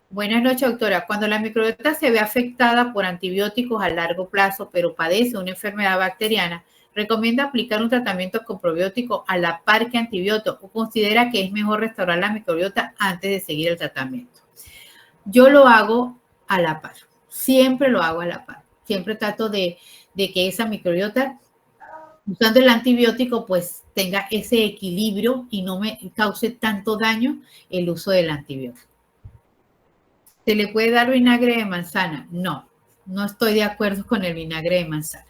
Buenas noches, doctora. Cuando la microbiota se ve afectada por antibióticos a largo plazo, pero padece una enfermedad bacteriana, ¿recomienda aplicar un tratamiento con probiótico a la par que antibiótico o considera que es mejor restaurar la microbiota antes de seguir el tratamiento? Yo lo hago a la par. Siempre lo hago a la par. Siempre trato de que esa microbiota, usando el antibiótico, pues tenga ese equilibrio y no me cause tanto daño el uso del antibiótico. ¿Se le puede dar vinagre de manzana? No estoy de acuerdo con el vinagre de manzana.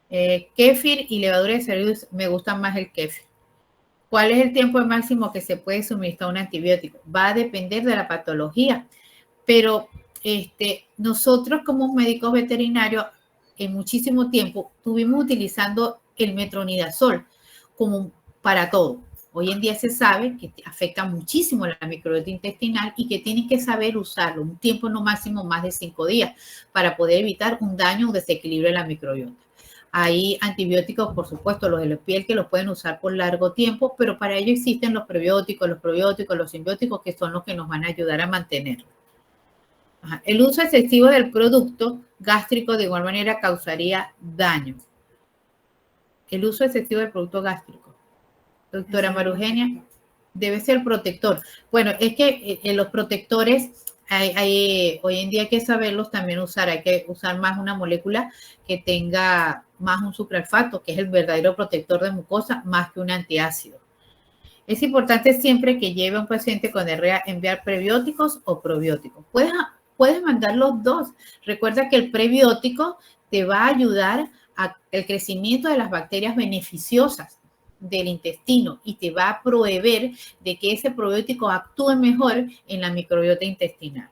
Kéfir y levadura de cerdo, me gusta más el kéfir. ¿Cuál es el tiempo máximo que se puede suministrar un antibiótico? Va a depender de la patología, pero nosotros como médicos veterinarios en muchísimo tiempo estuvimos utilizando el metronidazol como para todo. Hoy en día se sabe que afecta muchísimo la microbiota intestinal y que tienen que saber usarlo un tiempo no máximo más de 5 días para poder evitar un daño o desequilibrio de la microbiota. Hay antibióticos, por supuesto, los de la piel que los pueden usar por largo tiempo, pero para ello existen los prebióticos, los simbióticos, que son los que nos van a ayudar a mantenerlo. El uso excesivo del producto gástrico de igual manera causaría daño. El uso excesivo del producto gástrico. Doctora Marugenia, debe ser protector. Bueno, es que los protectores, hoy en día hay que saberlos también usar. Hay que usar más una molécula que tenga más un supralfato, que es el verdadero protector de mucosa, más que un antiácido. Es importante siempre que lleve a un paciente con diarrea enviar prebióticos o probióticos. Puedes mandar los dos. Recuerda que el prebiótico te va a ayudar al crecimiento de las bacterias beneficiosas del intestino y te va a proveer de que ese probiótico actúe mejor en la microbiota intestinal.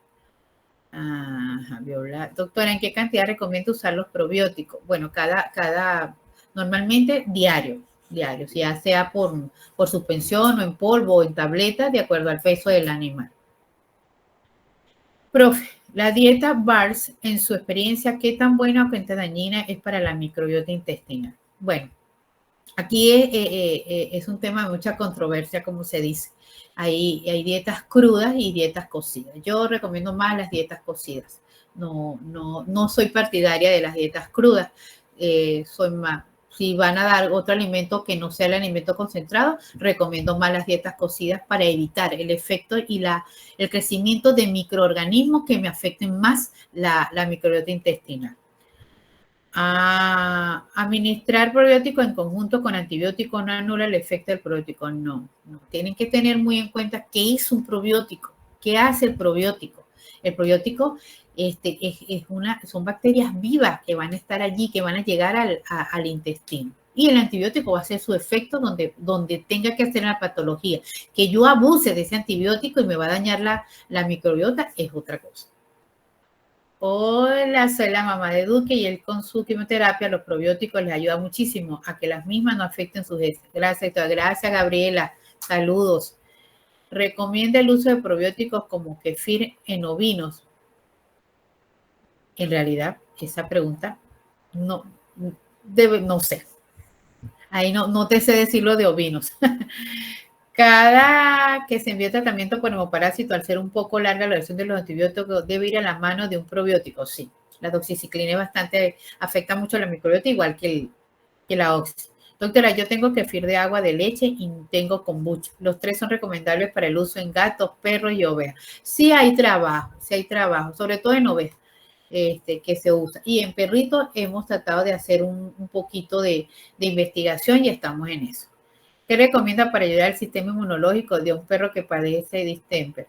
Viola. Doctora, ¿en qué cantidad recomienda usar los probióticos? Bueno, normalmente diario, ya sea por suspensión o en polvo o en tabletas, de acuerdo al peso del animal. Profe, la dieta BARS, en su experiencia, ¿qué tan buena o qué tan dañina es para la microbiota intestinal? Bueno, aquí es un tema de mucha controversia, como se dice. Hay dietas crudas y dietas cocidas. Yo recomiendo más las dietas cocidas. No soy partidaria de las dietas crudas. Soy más, si van a dar otro alimento que no sea el alimento concentrado, recomiendo más las dietas cocidas para evitar el efecto y el crecimiento de microorganismos que me afecten más la microbiota intestinal. Administrar probiótico en conjunto con antibiótico no anula el efecto del probiótico. No. Tienen que tener muy en cuenta qué es un probiótico, qué hace el probiótico. El probiótico son bacterias vivas que van a estar allí, que van a llegar al intestino. Y el antibiótico va a hacer su efecto donde tenga que hacer la patología. Que yo abuse de ese antibiótico y me va a dañar la microbiota es otra cosa. Hola, soy la mamá de Duque y él con su quimioterapia, los probióticos les ayuda muchísimo a que las mismas no afecten sus heces. Gracias, Gabriela. Saludos. Recomienda el uso de probióticos como kefir en ovinos. En realidad, esa pregunta no sé. Ahí no te sé decirlo de ovinos. Cada que se envía tratamiento por hemoparásito, al ser un poco larga la versión de los antibióticos, debe ir a la mano de un probiótico, sí. La doxiciclina afecta mucho a la microbiota, igual que la oxi. Doctora, yo tengo kefir de agua, de leche y tengo kombucha. Los tres son recomendables para el uso en gatos, perros y ovejas. Sí hay trabajo, sobre todo en ovejas, que se usa. Y en perritos hemos tratado de hacer un poquito de investigación y estamos en eso. ¿Qué recomienda para ayudar al sistema inmunológico de un perro que padece distemper?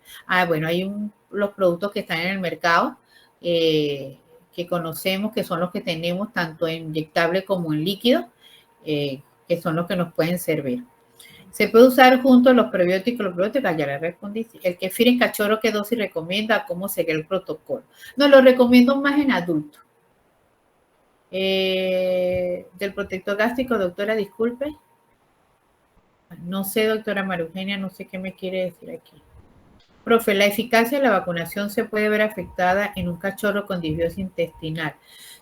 Bueno, hay los productos que están en el mercado que conocemos, que son los que tenemos tanto en inyectable como en líquido, que son los que nos pueden servir. ¿Se puede usar junto a los probióticos? Ya le respondí. El kefir en cachorro, ¿qué dosis recomienda? ¿Cómo sería el protocolo? No, lo recomiendo más en adultos. Del protector gástrico, doctora, disculpe. No sé, doctora María Eugenia, no sé qué me quiere decir aquí. Profe, la eficacia de la vacunación se puede ver afectada en un cachorro con disbiosis intestinal.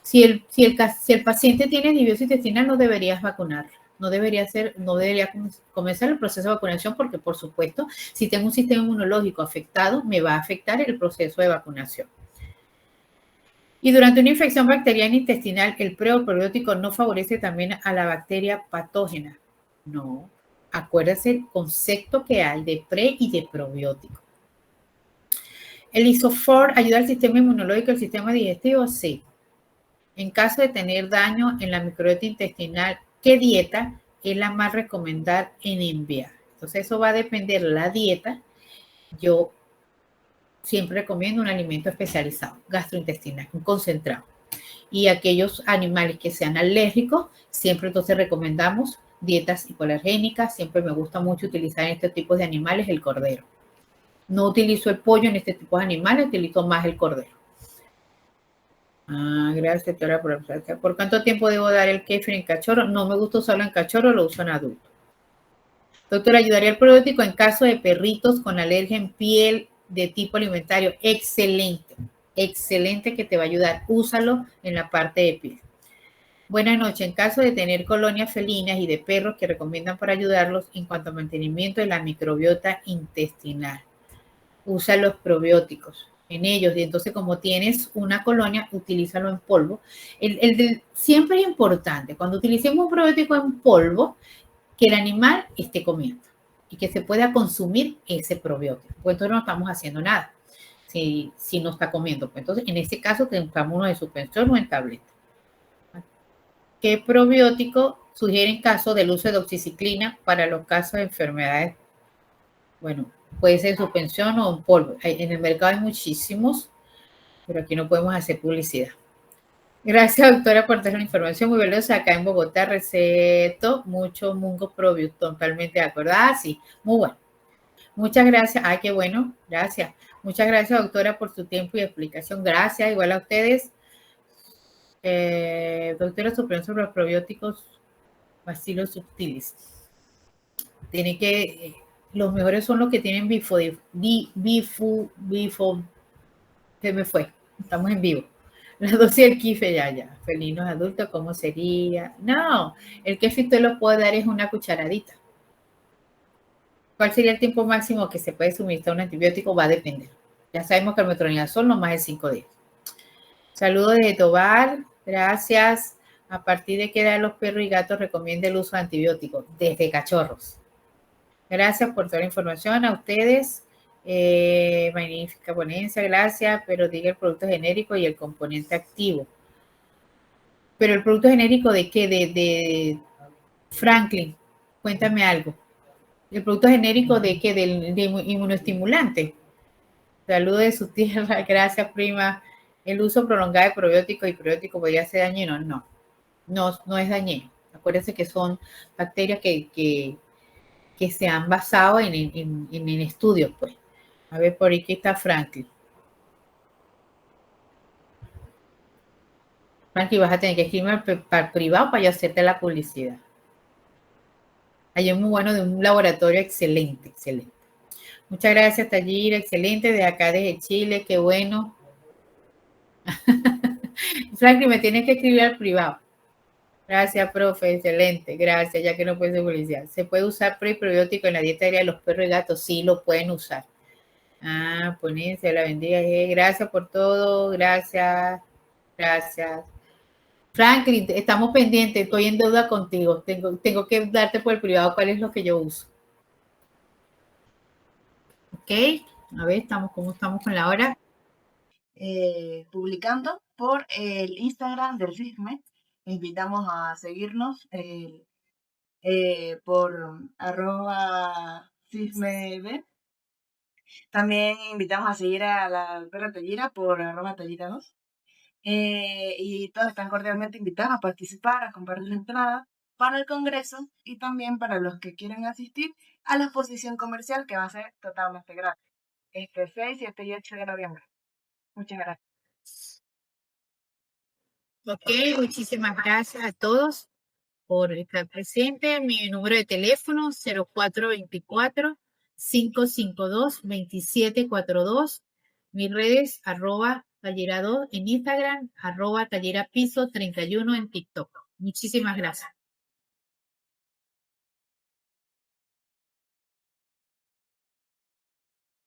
Si el paciente tiene disbiosis intestinal, no deberías vacunarlo. No debería comenzar el proceso de vacunación porque, por supuesto, si tengo un sistema inmunológico afectado, me va a afectar el proceso de vacunación. Y durante una infección bacteriana intestinal, el probiótico no favorece también a la bacteria patógena. No. Acuérdese el concepto que hay de pre y de probiótico. ¿El Isofor ayuda al sistema inmunológico y al sistema digestivo? Sí. En caso de tener daño en la microbiota intestinal, ¿qué dieta es la más recomendada en enviar? Entonces, eso va a depender de la dieta. Yo siempre recomiendo un alimento especializado, gastrointestinal, un concentrado. Y aquellos animales que sean alérgicos, siempre entonces recomendamos dietas hipoalergénicas. Siempre me gusta mucho utilizar en este tipo de animales el cordero. No utilizo el pollo en este tipo de animales, utilizo más el cordero. Gracias, doctora, ¿por cuánto tiempo debo dar el kefir en cachorro? No me gusta usarlo en cachorro, lo uso en adulto. Doctora, ¿ayudaría el probiótico en caso de perritos con alergia en piel de tipo alimentario? Excelente, excelente que te va a ayudar. Úsalo en la parte de piel. Buenas noches. En caso de tener colonias felinas y de perros que recomiendan para ayudarlos en cuanto a mantenimiento de la microbiota intestinal, usa los probióticos en ellos. Y entonces, como tienes una colonia, utilízalo en polvo. Siempre es importante, cuando utilicemos un probiótico en polvo, que el animal esté comiendo y que se pueda consumir ese probiótico. Pues entonces no estamos haciendo nada si no está comiendo. Pues entonces, en este caso, tengamos uno de suspensión o en tableta. ¿Qué probiótico sugiere en caso del uso de doxiciclina para los casos de enfermedades? Bueno, puede ser en suspensión o en polvo. En el mercado hay muchísimos, pero aquí no podemos hacer publicidad. Gracias, doctora, por tener la información muy valiosa. Acá en Bogotá receto mucho Mungo Probius, totalmente de acuerdo. Sí, muy bueno. Muchas gracias. Qué bueno, gracias. Muchas gracias, doctora, por su tiempo y explicación. Gracias, igual a ustedes. Doctora, su opinión sobre los probióticos Bacillus subtilis. Los mejores son los que tienen Se me fue. Estamos en vivo. La dosis del kife, ya. Felinos adultos, ¿cómo sería? No, el kife usted lo puede dar es una cucharadita. ¿Cuál sería el tiempo máximo que se puede suministrar un antibiótico? Va a depender. Ya sabemos que el metronidazol no más de 5 días. Saludos de Tobar, gracias. ¿A partir de qué edad los perros y gatos recomienda el uso de antibióticos? Desde cachorros. Gracias por toda la información a ustedes. Magnífica ponencia, gracias. Pero diga el producto genérico y el componente activo. Pero el producto genérico ¿de qué? De Franklin. Cuéntame algo. ¿El producto genérico de qué? De inmunoestimulante. Saludos de su tierra, gracias prima. El uso prolongado de probióticos y probióticos podría ser dañino. No es dañino. Acuérdense que son bacterias que se han basado en estudios, pues. A ver, por aquí está Franklin. Franklin, vas a tener que escribirme para privado para yo hacerte la publicidad. Hay un muy bueno de un laboratorio excelente. Muchas gracias, Tallira, excelente, de acá desde Chile, qué bueno. Franklin, me tienes que escribir al privado. Gracias, profe, excelente, gracias, ya que no puede ser publicidad. ¿Se puede usar prebiótico en la dieta diaria de los perros y gatos? Sí, lo pueden usar. Ponencia, la bendiga. Gracias por todo, gracias. Franklin, estamos pendientes, estoy en deuda contigo. Tengo que darte por el privado cuál es lo que yo uso. Ok, a ver, ¿cómo estamos con la hora? Publicando por el Instagram del CISME. Invitamos a seguirnos por @CISMEB. También invitamos a seguir a la perra Tallira por @Tallira2. Y todos están cordialmente invitados a participar, a comprar la entrada para el congreso y también para los que quieren asistir a la exposición comercial que va a ser totalmente gratis. 6, 7 y 8 de noviembre. Muchas gracias. Ok, muchísimas gracias a todos por estar presentes. Mi número de teléfono 0424-552-2742. Mis redes @tallera2 en Instagram, @tallerapiso31 en TikTok. Muchísimas gracias.